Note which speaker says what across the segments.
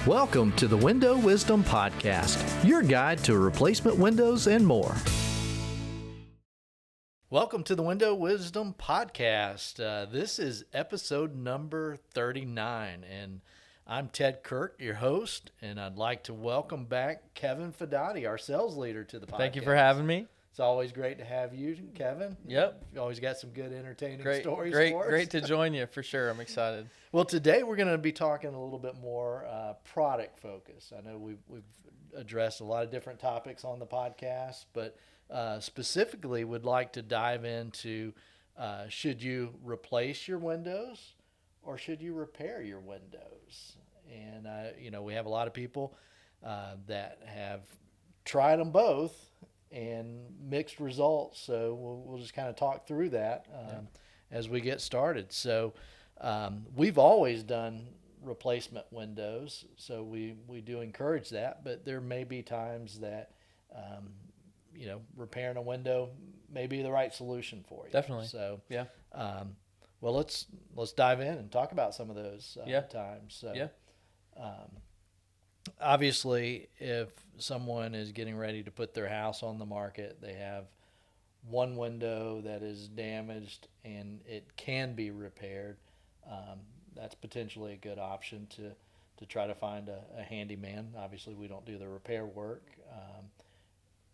Speaker 1: Welcome to the Window Wisdom Podcast, your guide to replacement windows and more. Welcome to the Window Wisdom Podcast. This is episode number 39, and I'm Ted Kirk, your host, and I'd like to welcome back Kevin Fidati, our sales leader, to the podcast.
Speaker 2: Thank you for having me.
Speaker 1: It's always great to have you, Kevin.
Speaker 2: Yep.
Speaker 1: You always got some good, entertaining stories for us.
Speaker 2: Great to join you, for sure. I'm excited.
Speaker 1: Well, today we're going to be talking a little bit more product focus. I know we've addressed a lot of different topics on the podcast, but specifically would like to dive into should you replace your windows or should you repair your windows? And, we have a lot of people that have tried them both and mixed results. So we'll just kind of talk through that as we get started. So we've always done replacement windows, so we do encourage that, but there may be times that, repairing a window may be the right solution for you.
Speaker 2: Definitely.
Speaker 1: So,
Speaker 2: yeah.
Speaker 1: Well, let's dive in and talk about some of those times. So, obviously, if someone is getting ready to put their house on the market, they have one window that is damaged and it can be repaired. That's potentially a good option to try to find a handyman. Obviously, we don't do the repair work.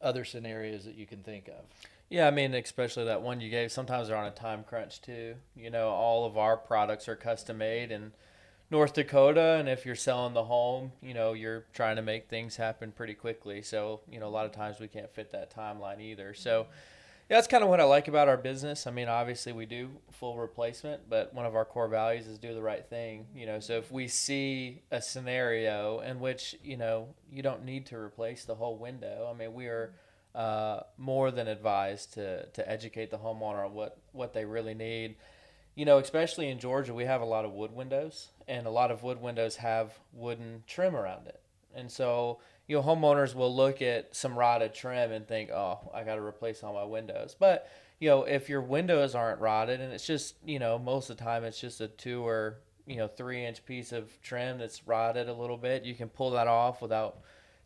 Speaker 1: Other scenarios that you can think of.
Speaker 2: Yeah, I mean, especially that one you gave, sometimes they're on a time crunch too. All of our products are custom made in North Dakota, and if you're selling the home, you're trying to make things happen pretty quickly. So, a lot of times we can't fit that timeline either. So, that's kind of what I like about our business. I mean, obviously we do full replacement, but one of our core values is do the right thing. So if we see a scenario in which, you don't need to replace the whole window, I mean, we are more than advised to educate the homeowner on what they really need. Especially in Georgia, we have a lot of wood windows, and a lot of wood windows have wooden trim around it. And so, homeowners will look at some rotted trim and think, oh, I got to replace all my windows. But, if your windows aren't rotted and it's just, most of the time it's just a 2 or 3 inch piece of trim that's rotted a little bit, you can pull that off without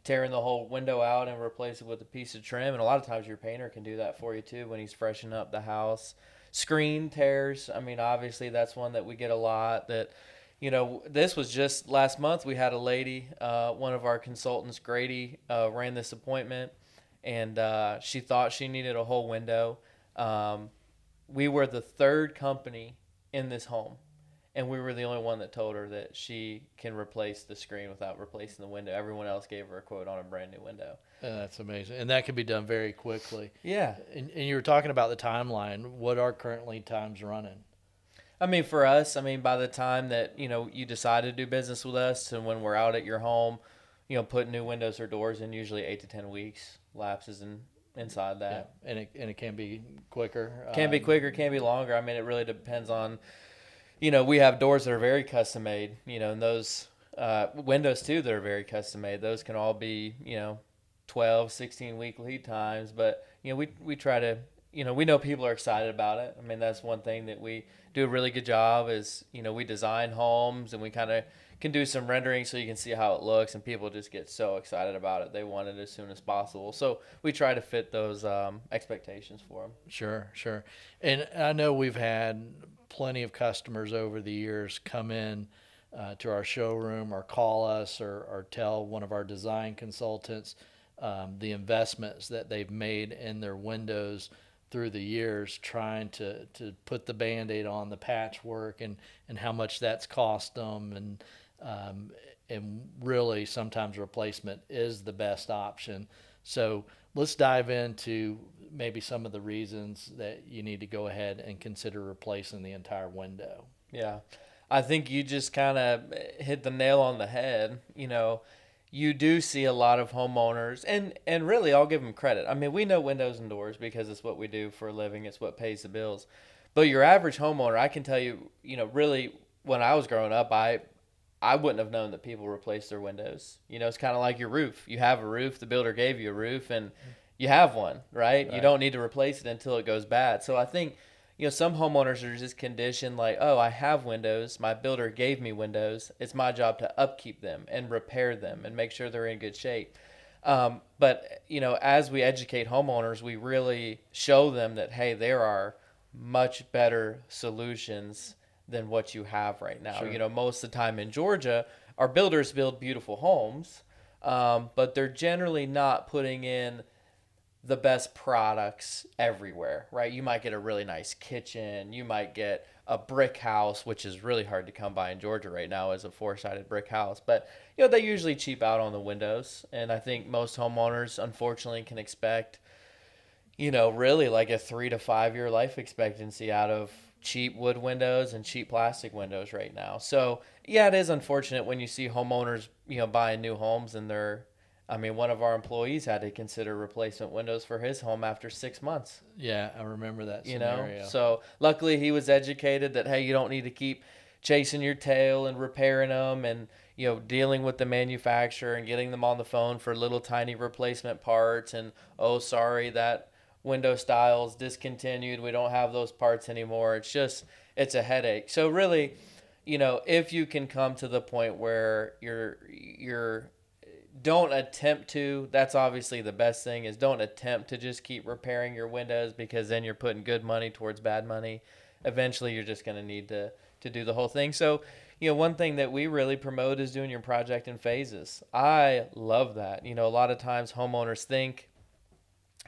Speaker 2: tearing the whole window out and replace it with a piece of trim. And a lot of times your painter can do that for you too when he's freshening up the house. Screen tears, I mean, obviously that's one that we get a lot. That this was just last month. We had a lady, one of our consultants, Grady, ran this appointment, and she thought she needed a whole window. We were the third company in this home, and we were the only one that told her that she can replace the screen without replacing the window. Everyone else gave her a quote on a brand new window.
Speaker 1: That's amazing. And that can be done very quickly.
Speaker 2: Yeah.
Speaker 1: And you were talking about the timeline. What are current lead times running?
Speaker 2: I mean, for us, by the time that, you decide to do business with us and when we're out at your home, putting new windows or doors in, usually 8 to 10 weeks lapses inside that.
Speaker 1: Yeah. And it can be quicker.
Speaker 2: Can be quicker, can be longer. I mean, it really depends on, we have doors that are very custom made, and those windows too that are very custom made. Those can all be, 12, 16-week lead times. But, we try to, we know people are excited about it. I mean, that's one thing that we do a really good job is, we design homes and we kind of can do some rendering so you can see how it looks, and people just get so excited about it. They want it as soon as possible. So we try to fit those expectations for them.
Speaker 1: Sure. And I know we've had plenty of customers over the years come in to our showroom or call us or tell one of our design consultants the investments that they've made in their windows through the years, trying to put the Band-Aid on the patchwork and how much that's cost them, and really sometimes replacement is the best option. So let's dive into maybe some of the reasons that you need to go ahead and consider replacing the entire window.
Speaker 2: Yeah, I think you just kind of hit the nail on the head. You do see a lot of homeowners, and really I'll give them credit. I mean, we know windows and doors because it's what we do for a living. It's what pays the bills. But your average homeowner, I can tell you, really when I was growing up, I wouldn't have known that people replace their windows. It's kind of like your roof. You have a roof, the builder gave you a roof, and you have one, right? You don't need to replace it until it goes bad. So I think, some homeowners are just conditioned like, oh, I have windows. My builder gave me windows. It's my job to upkeep them and repair them and make sure they're in good shape. But as we educate homeowners, we really show them that, hey, there are much better solutions than what you have right now.
Speaker 1: Sure.
Speaker 2: Most of the time in Georgia, our builders build beautiful homes, but they're generally not putting in the best products everywhere, right? You might get a really nice kitchen. You might get a brick house, which is really hard to come by in Georgia right now as a four-sided brick house. But, they usually cheap out on the windows. And I think most homeowners, unfortunately, can expect, really like a 3 to 5 year life expectancy out of cheap wood windows and cheap plastic windows right now. So, yeah, it is unfortunate when you see homeowners, buying new homes and one of our employees had to consider replacement windows for his home after 6 months.
Speaker 1: Yeah, I remember that scenario.
Speaker 2: So luckily he was educated that, hey, you don't need to keep chasing your tail and repairing them and, dealing with the manufacturer and getting them on the phone for little tiny replacement parts and, oh, sorry, that window style's discontinued. We don't have those parts anymore. It's a headache. So really, if you can come to the point where you're don't attempt to, that's obviously the best thing, is don't attempt to just keep repairing your windows, because then you're putting good money towards bad money. Eventually you're just going to need to do the whole thing. So, one thing that we really promote is doing your project in phases. I love that. A lot of times homeowners think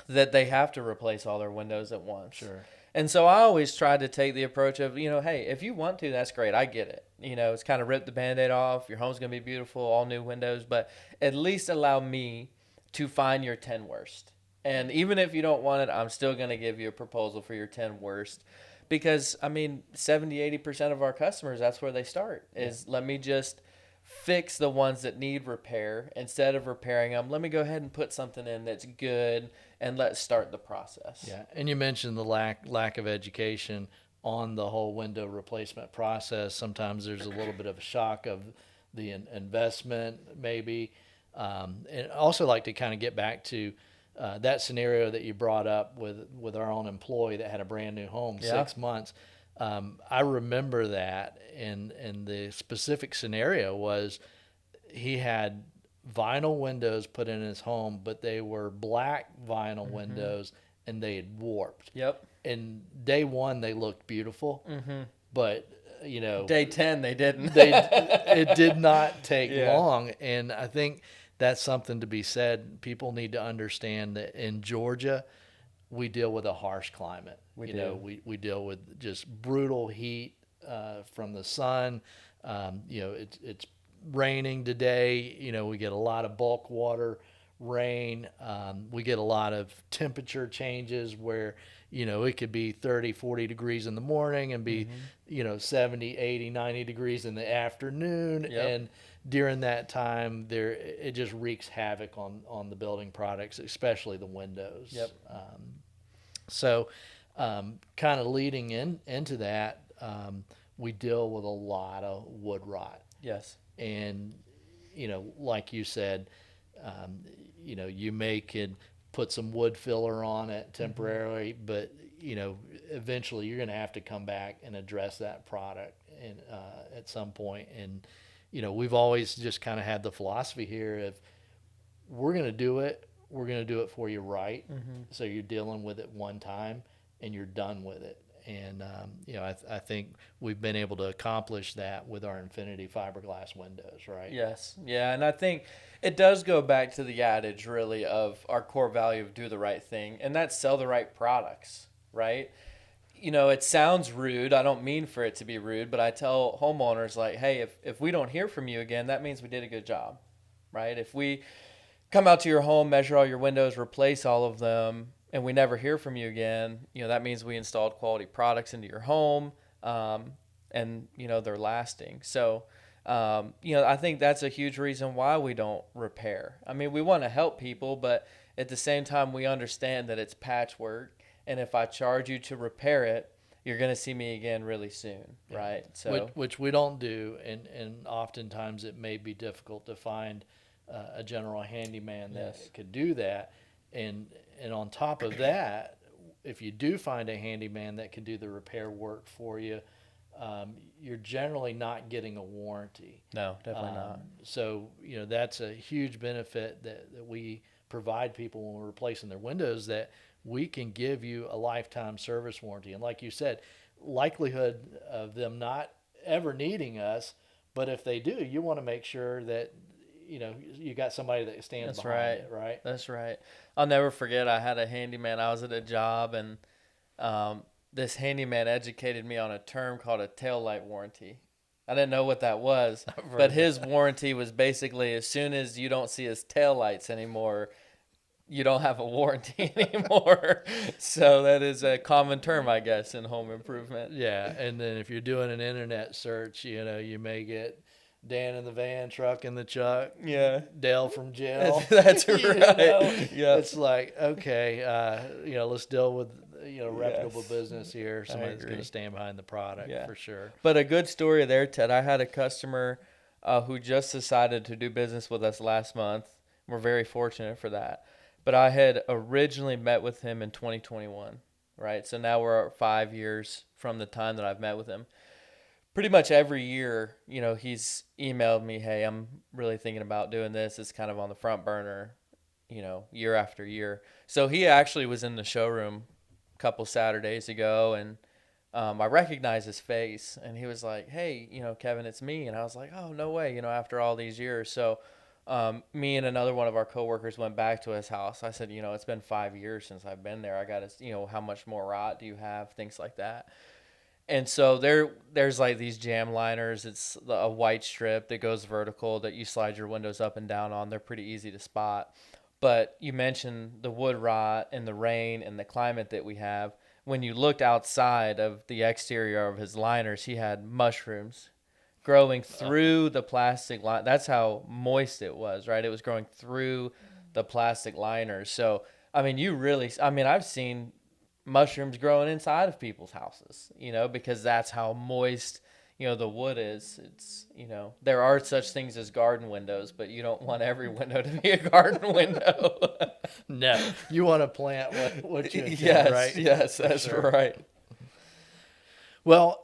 Speaker 2: that they have to replace all their windows at once.
Speaker 1: Sure.
Speaker 2: And so I always try to take the approach of, hey, if you want to, that's great. I get it. It's kind of rip the Band-Aid off. Your home's going to be beautiful, all new windows. But at least allow me to find your 10 worst. And even if you don't want it, I'm still going to give you a proposal for your 10 worst. Because, 70-80% of our customers, that's where they start, is let me just fix the ones that need repair. Instead of repairing them, let me go ahead and put something in that's good, and let's start the process.
Speaker 1: Yeah, and you mentioned the lack of education on the whole window replacement process. Sometimes there's a little bit of a shock of the investment, maybe. And I'd also like to kind of get back to that scenario that you brought up with our own employee that had a brand new home, 6 months. I remember that, and the specific scenario was he had vinyl windows put in his home, but they were black vinyl windows, and they had warped.
Speaker 2: Yep.
Speaker 1: And day one, they looked beautiful, but
Speaker 2: day 10 they didn't.
Speaker 1: It did not take long, and I think that's something to be said. People need to understand that in Georgia, we deal with a harsh climate. We deal with just brutal heat from the sun. It's raining today. We get a lot of bulk water rain. We get a lot of temperature changes where, it could be 30, 40 degrees in the morning and be, 70, 80, 90 degrees in the afternoon.
Speaker 2: Yep.
Speaker 1: And during that time, it just wreaks havoc on the building products, especially the windows.
Speaker 2: Yep.
Speaker 1: So kind of leading into that, we deal with a lot of wood rot.
Speaker 2: Yes.
Speaker 1: And, like you said, you could put some wood filler on it temporarily, but, eventually you're going to have to come back and address that product at some point. And, we've always just kind of had the philosophy here of we're going to do it for you right. So you're dealing with it one time and you're done with it. And, I think we've been able to accomplish that with our Infinity fiberglass windows, right?
Speaker 2: Yes. Yeah. And I think it does go back to the adage, really, of our core value of do the right thing, and that's sell the right products, right? It sounds rude. I don't mean for it to be rude, but I tell homeowners, like, hey, if we don't hear from you again, that means we did a good job, right? If we come out to your home, measure all your windows, replace all of them, and we never hear from you again, that means we installed quality products into your home, and, they're lasting. So, I think that's a huge reason why we don't repair. We want to help people, but at the same time, we understand that it's patchwork. And if I charge you to repair it, you're going to see me again really soon, right? So
Speaker 1: which we don't do, and oftentimes it may be difficult to find a general handyman that could do that. And on top of that, if you do find a handyman that can do the repair work for you, you're generally not getting a warranty.
Speaker 2: No, definitely not.
Speaker 1: So, that's a huge benefit that we provide people when we're replacing their windows, that we can give you a lifetime service warranty. And like you said, likelihood of them not ever needing us, but if they do, you want to make sure that, you got somebody that stands behind it, right?
Speaker 2: That's right. I'll never forget, I had a handyman. I was at a job, and this handyman educated me on a term called a taillight warranty. I didn't know what that was, but his warranty was basically, as soon as you don't see his taillights anymore, you don't have a warranty anymore. So that is a common term, I guess, in home improvement.
Speaker 1: Yeah, and then if you're doing an internet search, you may get Dan in the van, truck in the chuck,
Speaker 2: Yeah.
Speaker 1: Dale from jail.
Speaker 2: That's right. Yeah.
Speaker 1: It's like, okay, let's deal with reputable
Speaker 2: Yes.
Speaker 1: business here. Somebody that's going
Speaker 2: agree.
Speaker 1: to stand behind the product for sure.
Speaker 2: But a good story there, Ted. I had a customer who just decided to do business with us last month. We're very fortunate for that. But I had originally met with him in 2021, right? So now we're 5 years from the time that I've met with him. Pretty much every year, he's emailed me, hey, I'm really thinking about doing this. It's kind of on the front burner, year after year. So he actually was in the showroom a couple Saturdays ago, and I recognized his face, and he was like, hey, Kevin, it's me. And I was like, oh, no way, after all these years. So me and another one of our coworkers went back to his house. I said, it's been 5 years since I've been there. I got to, how much more rot do you have? Things like that. And so there's like these jam liners. It's a white strip that goes vertical that you slide your windows up and down on. They're pretty easy to spot. But you mentioned the wood rot and the rain and the climate that we have. When you looked outside of the exterior of his liners, he had mushrooms growing through the plastic line. That's how moist it was, right? It was growing through the plastic liners. So, I've seen mushrooms growing inside of people's houses, because that's how moist, the wood is. It's, there are such things as garden windows, but you don't want every window to be a garden window.
Speaker 1: No, you want to plant what you intend, right?
Speaker 2: Yes, that's
Speaker 1: sure.
Speaker 2: right.
Speaker 1: Well,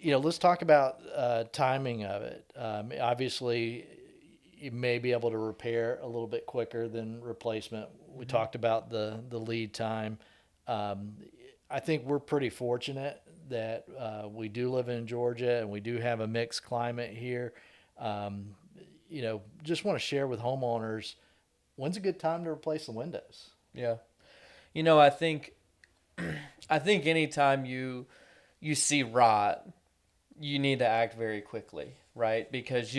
Speaker 1: let's talk about timing of it. Obviously, you may be able to repair a little bit quicker than replacement. We talked about the lead time. I think we're pretty fortunate that we do live in Georgia and we do have a mixed climate here. Just want to share with homeowners, when's a good time to replace the windows?
Speaker 2: Yeah. I think anytime you see rot, you need to act very quickly, right? Because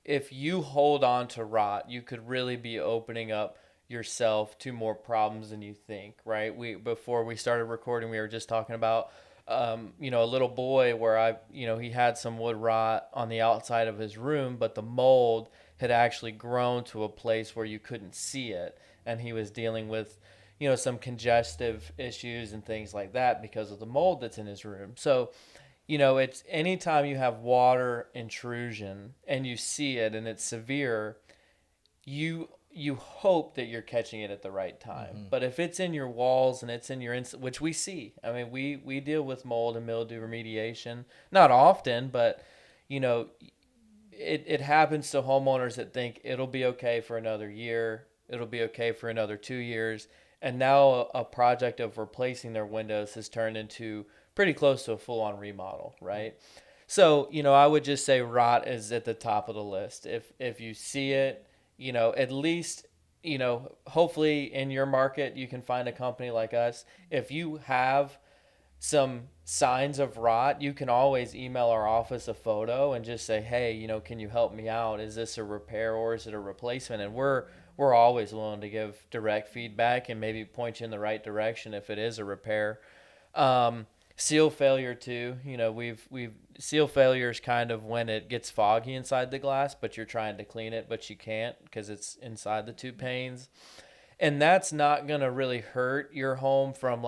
Speaker 2: if you hold on to rot, you could really be opening up yourself to more problems than you think, right? Before we started recording, we were just talking about a little boy where he had some wood rot on the outside of his room, but the mold had actually grown to a place where you couldn't see it, and he was dealing with some congestive issues and things like that because of the mold that's in his room. So it's anytime you have water intrusion and you see it and it's severe, you hope that you're catching it at the right time. Mm-hmm. But if it's in your walls and it's in your which we see, we deal with mold and mildew remediation, not often, but it happens to homeowners that think it'll be okay for another year, it'll be okay for another 2 years, and now a project of replacing their windows has turned into pretty close to a full-on remodel, right? So I would just say rot is at the top of the list. If you see it, at least, hopefully in your market, you can find a company like us. If you have some signs of rot, you can always email our office a photo and just say, hey, can you help me out? Is this a repair or is it a replacement? And we're always willing to give direct feedback and maybe point you in the right direction if it is a repair. Seal failure too. Seal failure is kind of when it gets foggy inside the glass, but you're trying to clean it, but you can't because it's inside the two panes. And that's not going to really hurt your home from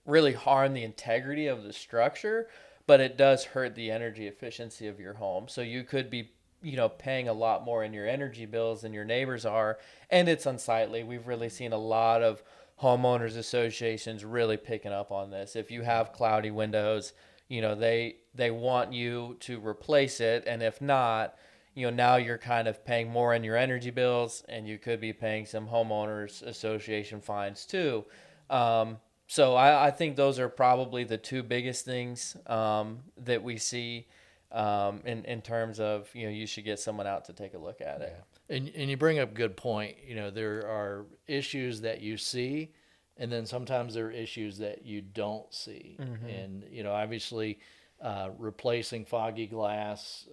Speaker 2: really harm the integrity of the structure, but it does hurt the energy efficiency of your home. So you could be paying a lot more in your energy bills than your neighbors are, and it's unsightly. We've really seen a lot of homeowners associations really picking up on this. If you have cloudy windows, they want you to replace it, and if not, now you're kind of paying more in your energy bills, and you could be paying some homeowners association fines too. So I think those are probably the two biggest things that we see in terms of, you should get someone out to take a look at it.
Speaker 1: Yeah. And you bring up a good point. There are issues that you see, and then sometimes there are issues that you don't see.
Speaker 2: Mm-hmm.
Speaker 1: And, obviously replacing foggy glass,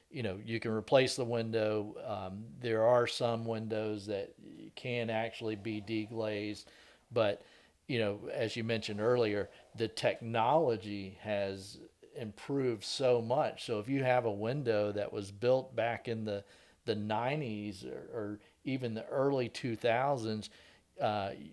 Speaker 1: you can replace the window. There are some windows that can actually be deglazed, but as you mentioned earlier, the technology has improved so much. So if you have a window that was built back in the 90s or even the early 2000s,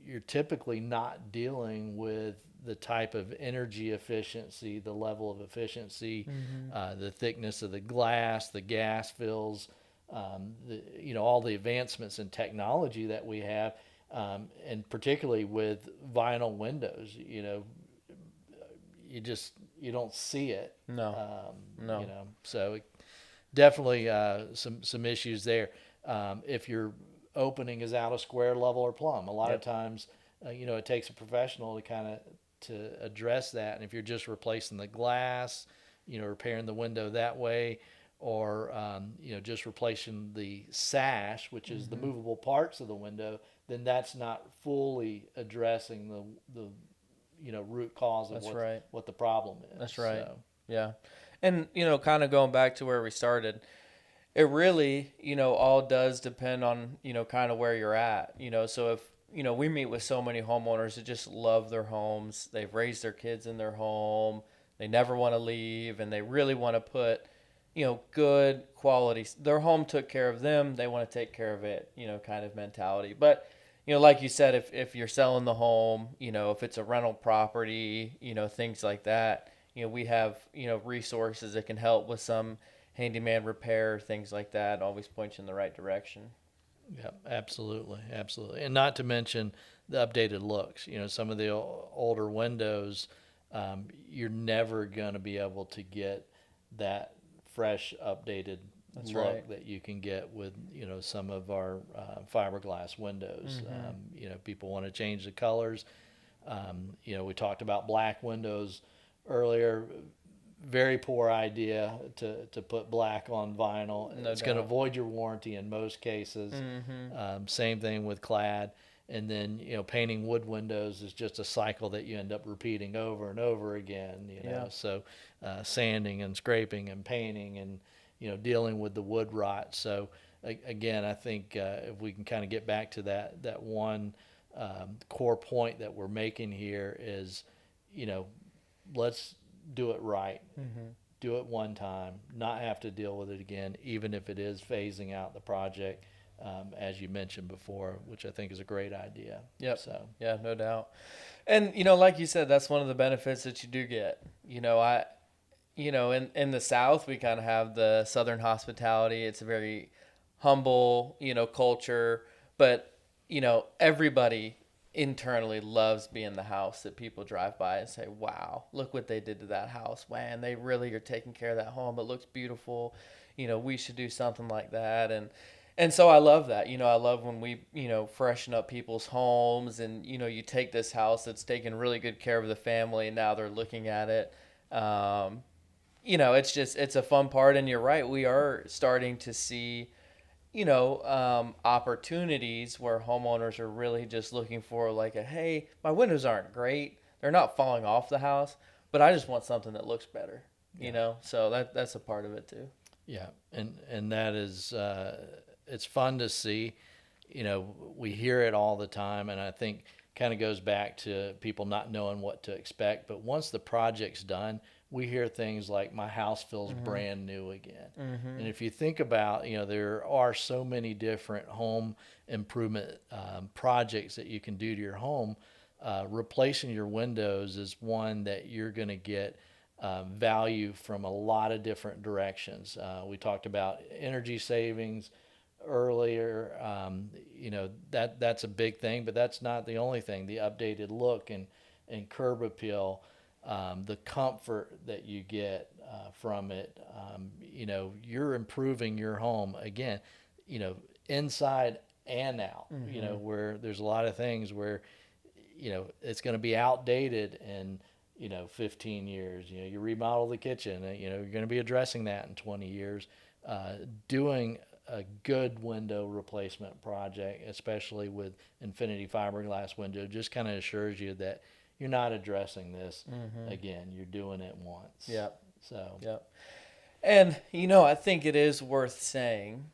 Speaker 1: you're typically not dealing with the type of energy efficiency, the level of efficiency, the thickness of the glass, the gas fills, all the advancements in technology that we have. And particularly with vinyl windows, you don't see it.
Speaker 2: No.
Speaker 1: So definitely some issues there. If your opening is out of square, level, or plumb, a lot of times, it takes a professional to address that. And if you're just replacing the glass, repairing the window that way, or just replacing the sash, which is the movable parts of the window, then that's not fully addressing the root cause of what the problem is.
Speaker 2: That's right.
Speaker 1: So.
Speaker 2: Yeah. And, kind of going back to where we started, it really, all does depend on, kind of where you're at. So if, we meet with so many homeowners that just love their homes. They've raised their kids in their home. They never want to leave, and they really want to put, good quality. Their home took care of them. They want to take care of it, kind of mentality. But, like you said, if you're selling the home, if it's a rental property, things like that, we have, resources that can help with some handyman repair, things like that, always point you in the right direction.
Speaker 1: Yeah, absolutely. And not to mention the updated looks. Some of the older windows, you're never going to be able to get that fresh, updated look that you can get with, some of our fiberglass windows. People want to change the colors. We talked about black windows earlier. Very poor idea to put black on vinyl. It's going to void your warranty in most cases. Same thing with clad. And then, painting wood windows is just a cycle that you end up repeating over and over again, So sanding and scraping and painting and, dealing with the wood rot. So again, I think if we can kind of get back to that one core point that we're making here is, let's do it right. Do it one time, not have to deal with it again, even if it is phasing out the project, as you mentioned before, which I think is a great idea.
Speaker 2: Yep.
Speaker 1: So
Speaker 2: yeah, no doubt. And like you said, that's one of the benefits that you do get. In the South, we kind of have the Southern hospitality. It's a very humble, culture, but everybody internally loves being the house that people drive by and say, wow, look what they did to that house. Man, they really are taking care of that home. It looks beautiful. We should do something like that. And so I love that. I love when we, freshen up people's homes and, you take this house that's taken really good care of the family and now they're looking at it. It's a fun part. And you're right. We are starting to see, opportunities where homeowners are really just looking for hey, my windows aren't great. They're not falling off the house, but I just want something that looks better, so that's a part of it too.
Speaker 1: Yeah. And that is, it's fun to see, we hear it all the time. And I think kind of goes back to people not knowing what to expect. But once the project's done, we hear things like, my house feels brand new again. And if you think about, there are so many different home improvement projects that you can do to your home. Replacing your windows is one that you're going to get value from a lot of different directions. We talked about energy savings. earlier, that's a big thing, but that's not the only thing. The updated look and curb appeal, the comfort that you get from it, you're improving your home again, inside and out, where there's a lot of things where, it's going to be outdated in, 15 years. You remodel the kitchen, you're going to be addressing that in 20 years. Doing a good window replacement project, especially with Infinity fiberglass window, just kind of assures you that you're not addressing this again. You're doing it once.
Speaker 2: Yep.
Speaker 1: So.
Speaker 2: Yep. And, I think it is worth saying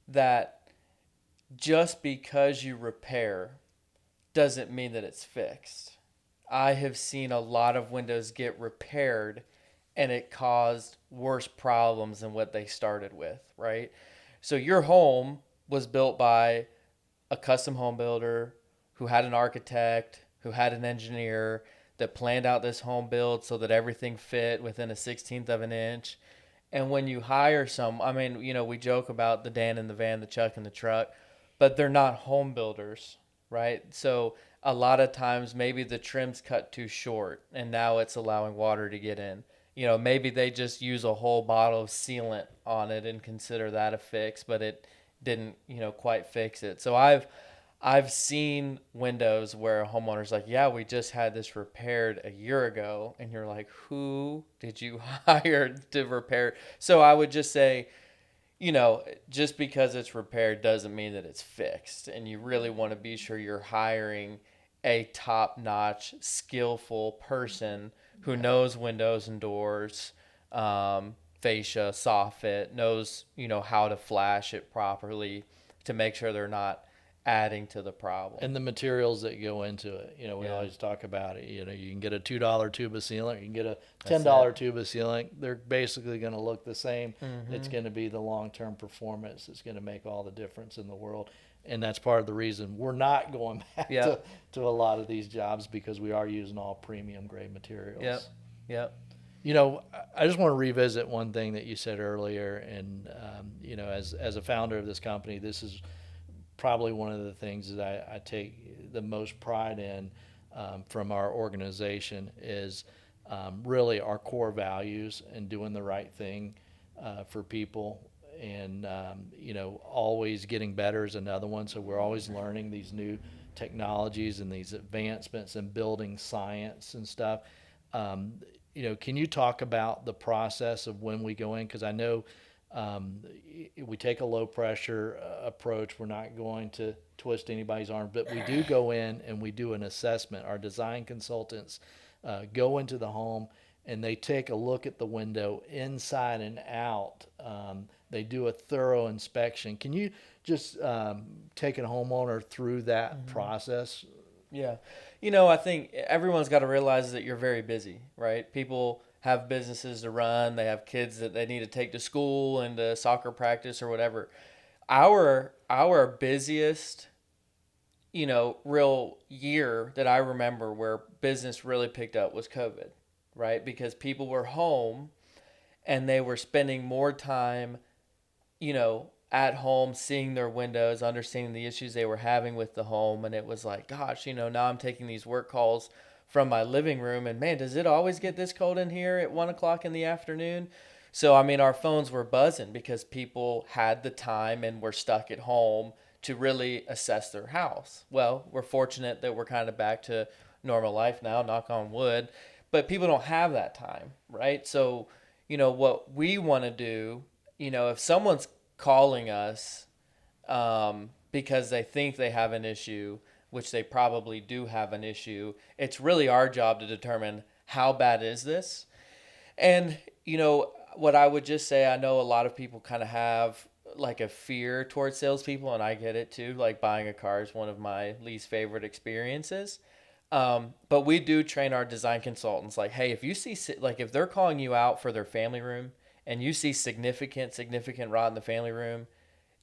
Speaker 2: that just because you repair doesn't mean that it's fixed. I have seen a lot of windows get repaired and it caused worse problems than what they started with, right? So your home was built by a custom home builder who had an architect, who had an engineer that planned out this home build so that everything fit within a 16th of an inch. And when you hire we joke about the Dan in the van, the Chuck in the truck, but they're not home builders, right? So a lot of times maybe the trim's cut too short and now it's allowing water to get in. Maybe they just use a whole bottle of sealant on it and consider that a fix, but it didn't, quite fix it. So I've seen windows where a homeowner's like, yeah, we just had this repaired a year ago. And you're like, who did you hire to repair? So I would just say, just because it's repaired doesn't mean that it's fixed. And you really want to be sure you're hiring a top-notch, skillful person who knows windows and doors, fascia, soffit, knows, how to flash it properly to make sure they're not adding to the problem.
Speaker 1: And the materials that go into it. We always talk about it. You can get a $2 tube of sealant, you can get a $10 tube of sealant. They're basically going to look the same. It's going to be the long-term performance that's going to make all the difference in the world. And that's part of the reason we're not going back to a lot of these jobs, because we are using all premium grade materials.
Speaker 2: Yep.
Speaker 1: I just want to revisit one thing that you said earlier. And, as a founder of this company, this is probably one of the things that I take the most pride in from our organization is really our core values and doing the right thing for people. And, always getting better is another one. So we're always learning these new technologies and these advancements in building science and stuff. Can you talk about the process of when we go in? Because I know we take a low pressure approach. We're not going to twist anybody's arm, but we do go in and we do an assessment. Our design consultants go into the home and they take a look at the window inside and out. They do a thorough inspection. Can you just take a homeowner through that process?
Speaker 2: Yeah. I think everyone's got to realize that you're very busy, right? People have businesses to run. They have kids that they need to take to school and to soccer practice or whatever. Our busiest, real year that I remember where business really picked up was COVID, right? Because people were home and they were spending more time, at home, seeing their windows, understanding the issues they were having with the home. And it was like, gosh, now I'm taking these work calls from my living room and man, does it always get this cold in here at 1:00 in the afternoon? So, our phones were buzzing because people had the time and were stuck at home to really assess their house. Well, we're fortunate that we're kind of back to normal life now, knock on wood, but people don't have that time, right? So, what we want to do, if someone's calling us because they think they have an issue, which they probably do have an issue, it's really our job to determine how bad is this. And, what I would just say, I know a lot of people kind of have like a fear towards salespeople, and I get it too. Like buying a car is one of my least favorite experiences. But we do train our design consultants like, hey, if you see, like if they're calling you out for their family room and you see significant rot in the family room,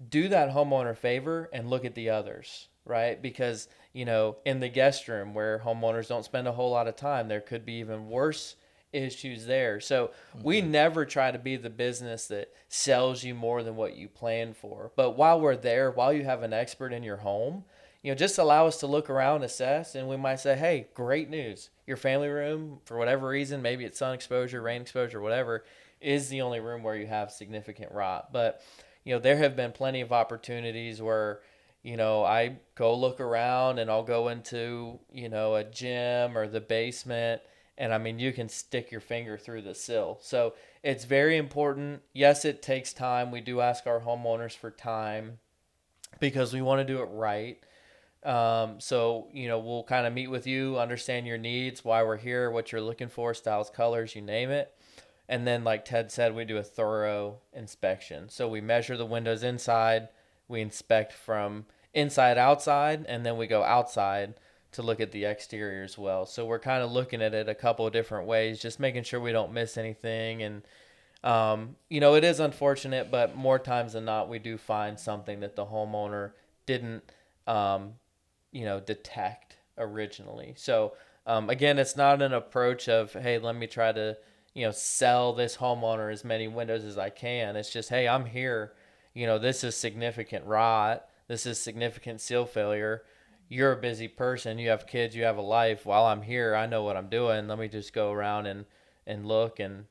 Speaker 2: do that homeowner a favor and look at the others, right? Because, in the guest room where homeowners don't spend a whole lot of time, there could be even worse issues there. So we never try to be the business that sells you more than what you plan for. But while we're there, while you have an expert in your home, just allow us to look around, assess, and we might say, hey, great news. Your family room, for whatever reason, maybe it's sun exposure, rain exposure, whatever, is the only room where you have significant rot. But, there have been plenty of opportunities where, I go look around and I'll go into, a gym or the basement. And I mean, you can stick your finger through the sill. So it's very important. Yes, it takes time. We do ask our homeowners for time because we want to do it right. So, we'll kind of meet with you, understand your needs, why we're here, what you're looking for, styles, colors, you name it. And then, like Ted said, we do a thorough inspection. So we measure the windows inside, we inspect from inside outside, and then we go outside to look at the exterior as well. So we're kind of looking at it a couple of different ways, just making sure we don't miss anything. And, it is unfortunate, but more times than not, we do find something that the homeowner didn't, detect originally. So, again, it's not an approach of, hey, let me try to, sell this homeowner as many windows as I can. It's just, hey, I'm here. This is significant rot. This is significant seal failure. You're a busy person. You have kids. You have a life. While I'm here, I know what I'm doing. Let me just go around and look and,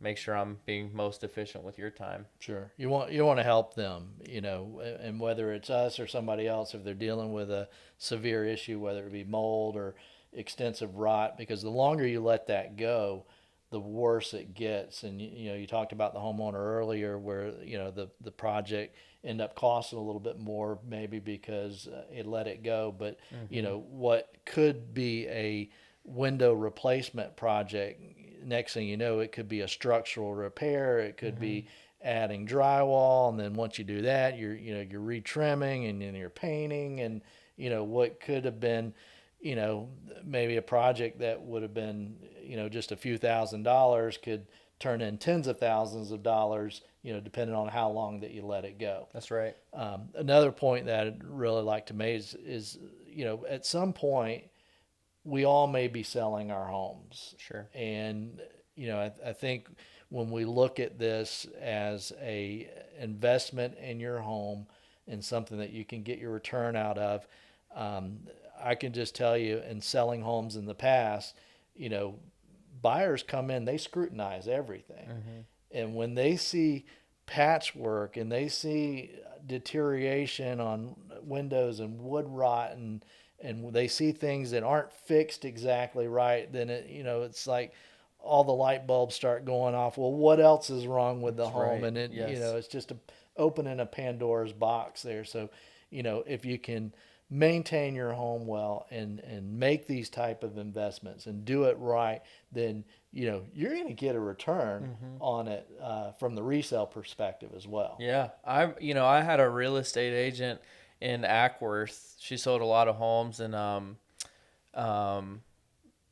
Speaker 2: make sure I'm being most efficient with your time.
Speaker 1: Sure. You want to help them, and whether it's us or somebody else, if they're dealing with a severe issue, whether it be mold or extensive rot, because the longer you let that go, the worse it gets. And, you talked about the homeowner earlier where, the project end up costing a little bit more maybe because it let it go. But, what could be a window replacement project, next thing you know, it could be a structural repair. It could be adding drywall. And then once you do that, you're retrimming and then you're painting. And, what could have been, maybe a project that would have been, just a few $1,000s could turn in tens of thousands of dollars, depending on how long that you let it go.
Speaker 2: That's right.
Speaker 1: Another point that I'd really like to make is, at some point, we all may be selling our homes.
Speaker 2: Sure.
Speaker 1: And, I think when we look at this as a investment in your home and something that you can get your return out of, I can just tell you, in selling homes in the past, buyers come in, they scrutinize everything. And when they see patchwork and they see deterioration on windows and wood rot and they see things that aren't fixed exactly right, then it's like all the light bulbs start going off. Well, what else is wrong with the home?
Speaker 2: Right.
Speaker 1: And it,
Speaker 2: Yes.
Speaker 1: it's just opening a Pandora's box there. So, if you can maintain your home well and make these type of investments and do it right, then you're going to get a return on it from the resale perspective as well.
Speaker 2: Yeah, I had a real estate agent in Ackworth. She sold a lot of homes in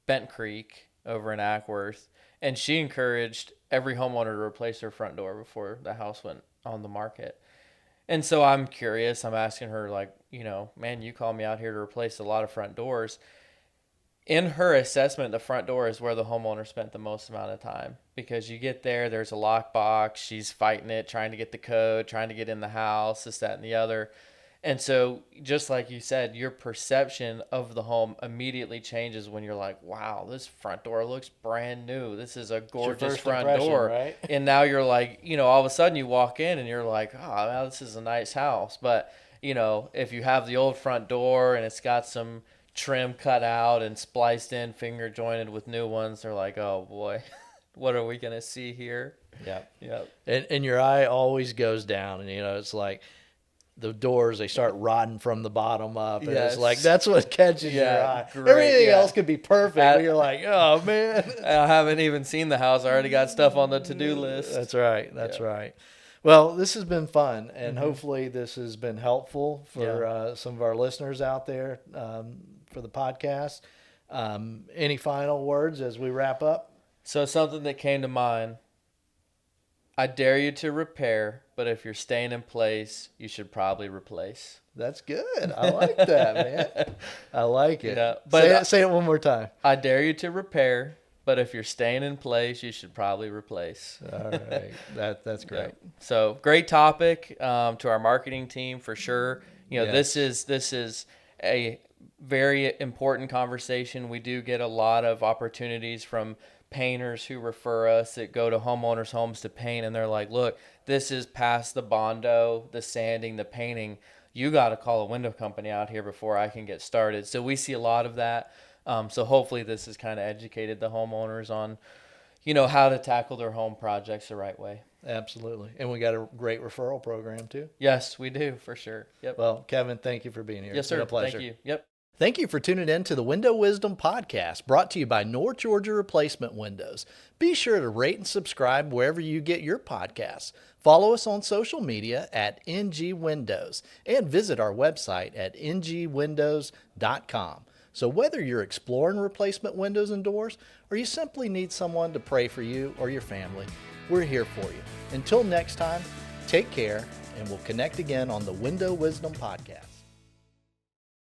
Speaker 2: Bent Creek over in Ackworth, and she encouraged every homeowner to replace their front door before the house went on the market. And so I'm curious. I'm asking her, like, man, you called me out here to replace a lot of front doors. In her assessment, the front door is where the homeowner spent the most amount of time, because you get there, there's a lockbox. She's fighting it, trying to get the code, trying to get in the house, this, that, and the other. And so, just like you said, your perception of the home immediately changes when you're like, wow, this front door looks brand new. This is a gorgeous front door.
Speaker 1: Right?
Speaker 2: And now you're like, all of a sudden you walk in and you're like, oh, now this is a nice house. But, if you have the old front door and it's got some trim cut out and spliced in, finger jointed with new ones, they're like, oh boy, what are we going to see here?
Speaker 1: Yeah. And your eye always goes down, and it's like the doors, they start rotting from the bottom up, and it's like that's what catches your eye.
Speaker 2: Great,
Speaker 1: Everything else could be perfect, but you're like, oh man.
Speaker 2: I haven't even seen the house. I already got stuff on the to-do list.
Speaker 1: That's right. Right. Well, this has been fun, and hopefully this has been helpful for some of our listeners out there for the podcast. Any final words as we wrap up?
Speaker 2: So something that came to mind, I dare you to repair, but if you're staying in place, you should probably replace.
Speaker 1: That's good. I like that, man. I like it.
Speaker 2: But
Speaker 1: say it one more time.
Speaker 2: I dare you to repair, but if you're staying in place, you should probably replace.
Speaker 1: All right. That's great.
Speaker 2: Yep. So great topic to our marketing team for sure.
Speaker 1: Yes.
Speaker 2: This is a very important conversation. We do get a lot of opportunities from painters who refer us that go to homeowners' homes to paint, and they're like, look, this is past the bondo, the sanding, the painting. You got to call a window company out here before I can get started. So we see a lot of that. So hopefully this has kind of educated the homeowners on, how to tackle their home projects the right way.
Speaker 1: Absolutely. And we got a great referral program too.
Speaker 2: Yes, we do, for sure. Yep.
Speaker 1: Well, Kevin, thank you for being here.
Speaker 2: Yes,
Speaker 1: It's been
Speaker 2: sir.
Speaker 1: a pleasure.
Speaker 2: Thank you. Yep.
Speaker 1: Thank you for tuning in to the Window Wisdom Podcast, brought to you by North Georgia Replacement Windows. Be sure to rate and subscribe wherever you get your podcasts. Follow us on social media at NG Windows and visit our website at ngwindows.com. So whether you're exploring replacement windows and doors, or you simply need someone to pray for you or your family, we're here for you. Until next time, take care, and we'll connect again on the Window Wisdom Podcast.